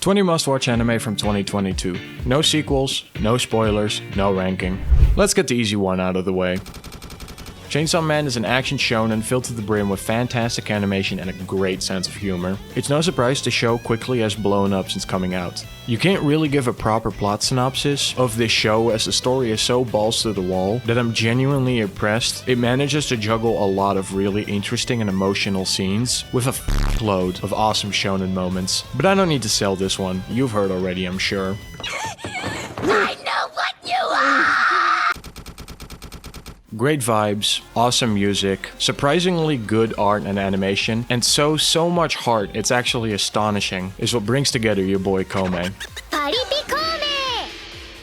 20 must-watch anime from 2022. No sequels, no spoilers, no ranking. Let's get the easy one out of the way. Chainsaw Man is an action shonen filled to the brim with fantastic animation and a great sense of humor. It's no surprise the show quickly has blown up since coming out. You can't really give a proper plot synopsis of this show as the story is so balls to the wall that I'm genuinely impressed. It manages to juggle a lot of really interesting and emotional scenes with a load of awesome shonen moments. But I don't need to sell this one, you've heard already I'm sure. I know what you are! Great vibes, awesome music, surprisingly good art and animation, and so much heart it's actually astonishing is what brings together your boy Kome.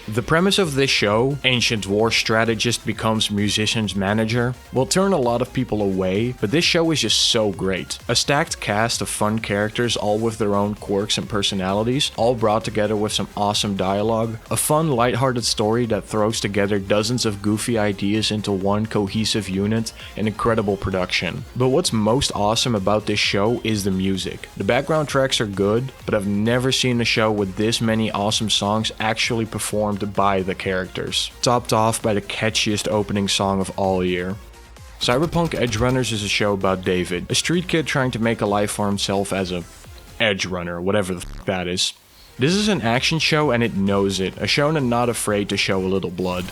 The premise of this show, ancient war strategist becomes musician's manager, will turn a lot of people away, but this show is just so great. A stacked cast of fun characters, all with their own quirks and personalities, all brought together with some awesome dialogue, a fun, lighthearted story that throws together dozens of goofy ideas into one cohesive unit, and incredible production. But what's most awesome about this show is the music. The background tracks are good, but I've never seen a show with this many awesome songs actually performed by the characters, topped off by the catchiest opening song of all year. Cyberpunk Edgerunners is a show about David, a street kid trying to make a life for himself as a edge runner, whatever the f that is. This is an action show and it knows it, a shonen not afraid to show a little blood.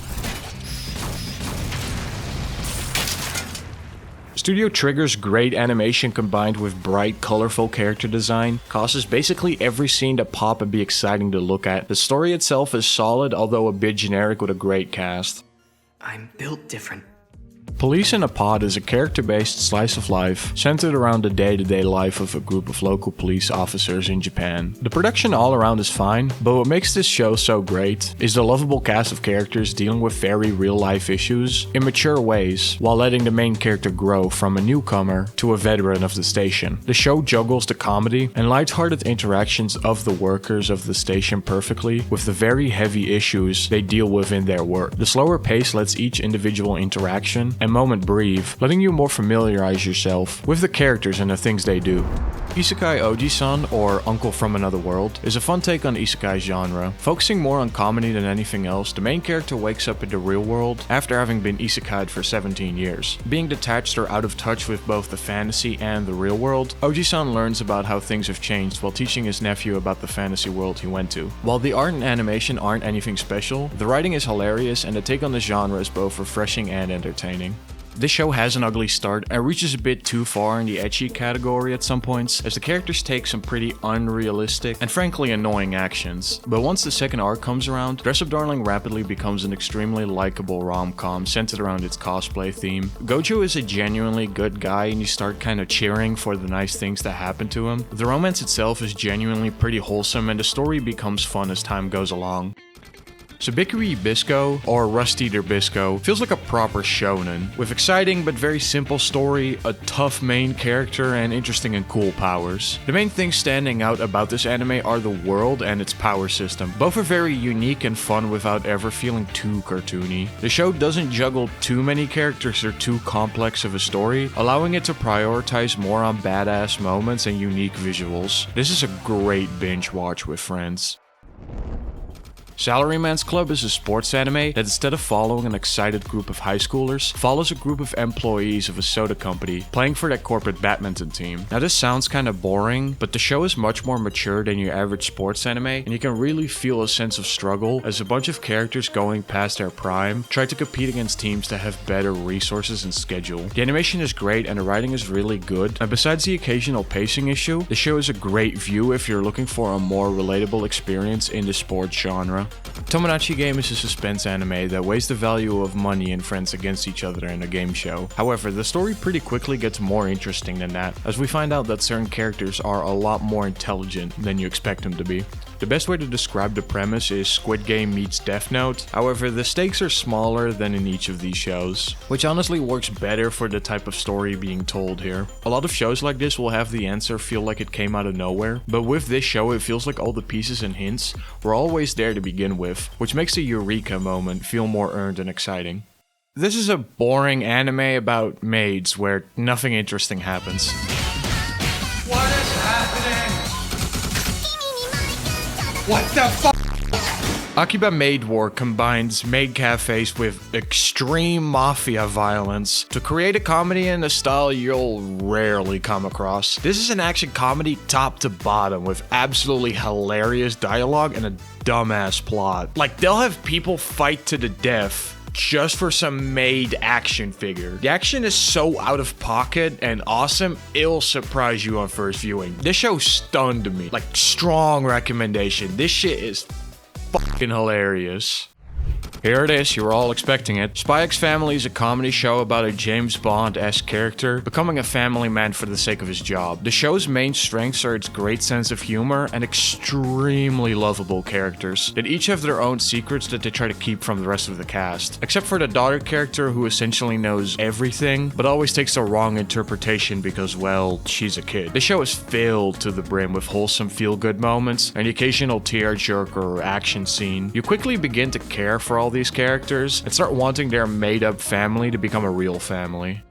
Studio Trigger's great animation combined with bright, colorful character design causes basically every scene to pop and be exciting to look at. The story itself is solid, although a bit generic with a great cast. I'm built different. Police in a Pod is a character-based slice of life centered around the day-to-day life of a group of local police officers in Japan. The production all around is fine, but what makes this show so great is the lovable cast of characters dealing with very real-life issues in mature ways, while letting the main character grow from a newcomer to a veteran of the station. The show juggles the comedy and lighthearted interactions of the workers of the station perfectly with the very heavy issues they deal with in their work. The slower pace lets each individual interaction and moment breathe, letting you more familiarize yourself with the characters and the things they do. Isekai Oji-san, or Uncle from Another World, is a fun take on isekai genre. Focusing more on comedy than anything else, the main character wakes up in the real world after having been isekai'd for 17 years. Being detached or out of touch with both the fantasy and the real world, Oji-san learns about how things have changed while teaching his nephew about the fantasy world he went to. While the art and animation aren't anything special, the writing is hilarious and the take on the genre is both refreshing and entertaining. This show has an ugly start and reaches a bit too far in the ecchi category at some points, as the characters take some pretty unrealistic and frankly annoying actions. But once the second arc comes around, Dress Up Darling rapidly becomes an extremely likable rom-com centered around its cosplay theme. Gojo is a genuinely good guy and you start kind of cheering for the nice things that happen to him. The romance itself is genuinely pretty wholesome and the story becomes fun as time goes along. Sabikui Bisco, or Rust Eater Bisco, feels like a proper shonen, with exciting but very simple story, a tough main character, and interesting and cool powers. The main things standing out about this anime are the world and its power system. Both are very unique and fun without ever feeling too cartoony. The show doesn't juggle too many characters or too complex of a story, allowing it to prioritize more on badass moments and unique visuals. This is a great binge watch with friends. Salaryman's Club is a sports anime that instead of following an excited group of high schoolers, follows a group of employees of a soda company playing for their corporate badminton team. Now this sounds kinda boring, but the show is much more mature than your average sports anime, and you can really feel a sense of struggle as a bunch of characters going past their prime try to compete against teams that have better resources and schedule. The animation is great and the writing is really good, and besides the occasional pacing issue, the show is a great view if you're looking for a more relatable experience in the sports genre. Tomodachi Game is a suspense anime that weighs the value of money and friends against each other in a game show. However, the story pretty quickly gets more interesting than that, as we find out that certain characters are a lot more intelligent than you expect them to be. The best way to describe the premise is Squid Game meets Death Note, however the stakes are smaller than in each of these shows, which honestly works better for the type of story being told here. A lot of shows like this will have the answer feel like it came out of nowhere, but with this show it feels like all the pieces and hints were always there to begin with, which makes the eureka moment feel more earned and exciting. This is a boring anime about maids where nothing interesting happens. What is happening? What the fuck? Akiba Maid War combines maid cafes with extreme mafia violence to create a comedy in a style you'll rarely come across. This is an action comedy top to bottom with absolutely hilarious dialogue and a dumbass plot. Like, they'll have people fight to the death just for some maid action figure. The action is so out of pocket and awesome, it'll surprise you on first viewing. This show stunned me. Like, strong recommendation. This shit is fucking hilarious. Here it is, you were all expecting it. Spy X Family is a comedy show about a James Bond-esque character becoming a family man for the sake of his job. The show's main strengths are its great sense of humor and extremely lovable characters that each have their own secrets that they try to keep from the rest of the cast. Except for the daughter character who essentially knows everything, but always takes the wrong interpretation because, well, she's a kid. The show is filled to the brim with wholesome feel-good moments and the occasional tear-jerker or action scene. You quickly begin to care for all these characters and start wanting their made-up family to become a real family.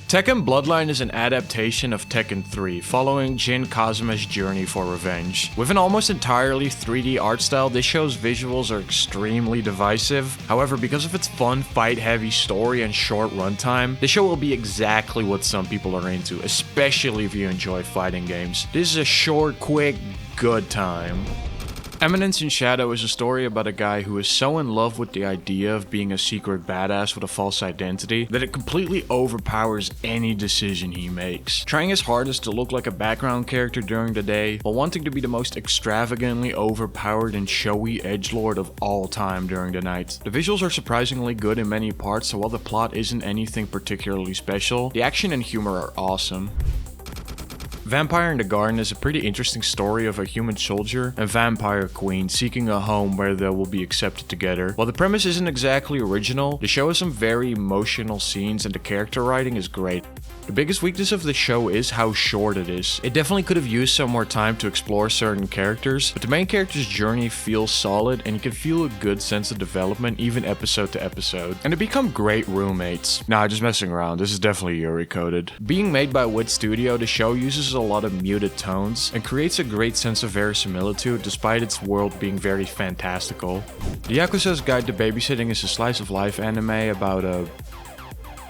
Tekken Bloodline is an adaptation of Tekken 3, following Jin Kazuma's journey for revenge. With an almost entirely 3D art style, this show's visuals are extremely divisive. However, because of its fun, fight-heavy story and short runtime, the show will be exactly what some people are into, especially if you enjoy fighting games. This is a short, quick, good time. Eminence in Shadow is a story about a guy who is so in love with the idea of being a secret badass with a false identity that it completely overpowers any decision he makes. Trying his hardest to look like a background character during the day, while wanting to be the most extravagantly overpowered and showy edgelord of all time during the night. The visuals are surprisingly good in many parts, so while the plot isn't anything particularly special, the action and humor are awesome. Vampire in the Garden is a pretty interesting story of a human soldier and vampire queen seeking a home where they will be accepted together. While the premise isn't exactly original, the show has some very emotional scenes and the character writing is great. The biggest weakness of the show is how short it is. It definitely could have used some more time to explore certain characters, but the main character's journey feels solid and you can feel a good sense of development even episode to episode. And they become great roommates. Nah, just messing around, this is definitely Yuri coded. Being made by Wit Studio, the show uses a lot of muted tones and creates a great sense of verisimilitude despite its world being very fantastical. The Yakuza's Guide to Babysitting is a slice of life anime about a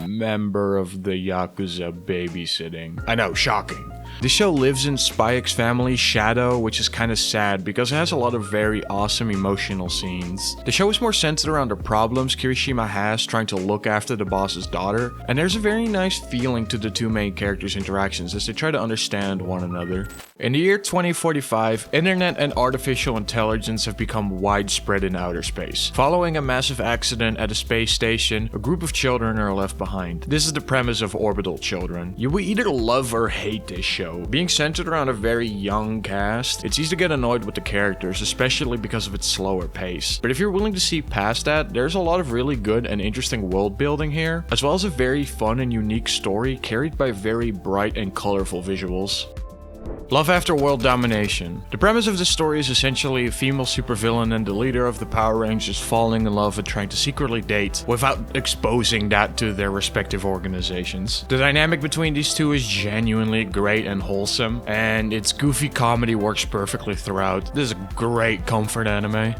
member of the Yakuza babysitting. I know, shocking. The show lives in Spy X Family's shadow, which is kinda sad because it has a lot of very awesome emotional scenes. The show is more centered around the problems Kirishima has trying to look after the boss's daughter, and there's a very nice feeling to the two main characters' interactions as they try to understand one another. In the year 2045, internet and artificial intelligence have become widespread in outer space. Following a massive accident at a space station, a group of children are left behind. This is the premise of Orbital Children. You will either love or hate this show. Being centered around a very young cast, it's easy to get annoyed with the characters, especially because of its slower pace. But if you're willing to see past that, there's a lot of really good and interesting world building here, as well as a very fun and unique story carried by very bright and colorful visuals. Love After World Domination. The premise of the story is essentially a female supervillain and the leader of the Power Rangers falling in love and trying to secretly date without exposing that to their respective organizations. The dynamic between these two is genuinely great and wholesome, and its goofy comedy works perfectly throughout. This is a great comfort anime.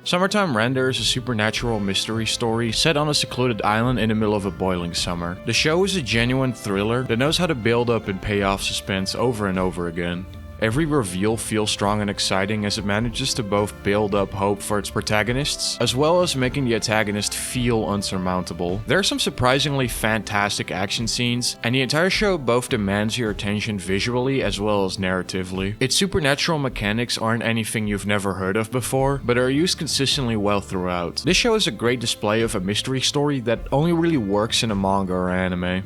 Summertime Render is a supernatural mystery story set on a secluded island in the middle of a boiling summer. The show is a genuine thriller that knows how to build up and pay off suspense over and over again. Every reveal feels strong and exciting as it manages to both build up hope for its protagonists, as well as making the antagonist feel unsurmountable. There are some surprisingly fantastic action scenes, and the entire show both demands your attention visually as well as narratively. Its supernatural mechanics aren't anything you've never heard of before, but are used consistently well throughout. This show is a great display of a mystery story that only really works in a manga or anime.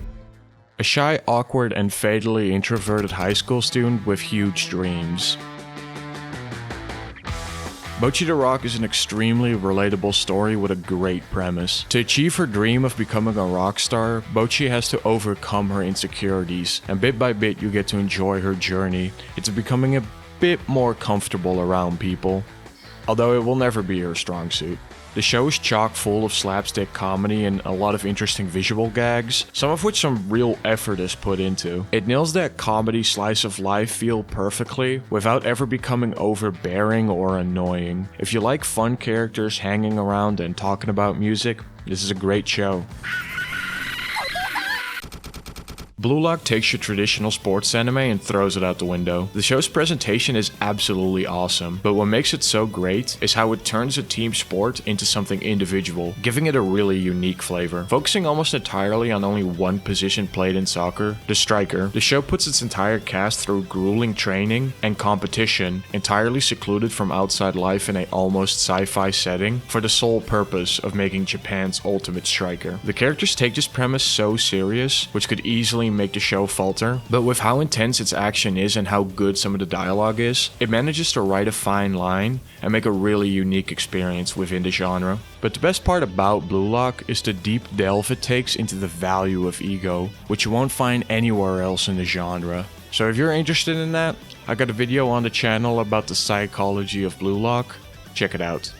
A shy, awkward, and fatally introverted high school student with huge dreams. Bocchi the Rock is an extremely relatable story with a great premise. To achieve her dream of becoming a rock star, Bocchi has to overcome her insecurities, and bit by bit you get to enjoy her journey into becoming a bit more comfortable around people. although it will never be her strong suit. The show is chock full of slapstick comedy and a lot of interesting visual gags, some of which some real effort is put into. It nails that comedy slice of life feel perfectly without ever becoming overbearing or annoying. If you like fun characters hanging around and talking about music, this is a great show. Blue Lock takes your traditional sports anime and throws it out the window. The show's presentation is absolutely awesome, but what makes it so great is how it turns a team sport into something individual, giving it a really unique flavor. Focusing almost entirely on only one position played in soccer, the striker, the show puts its entire cast through grueling training and competition, entirely secluded from outside life in a almost sci-fi setting, for the sole purpose of making Japan's ultimate striker. The characters take this premise so serious, which could easily make the show falter, but with how intense its action is and how good some of the dialogue is, it manages to ride a fine line and make a really unique experience within the genre. But the best part about Blue Lock is the deep delve it takes into the value of ego, which you won't find anywhere else in the genre. So if you're interested in that, I got a video on the channel about the psychology of Blue Lock. Check it out.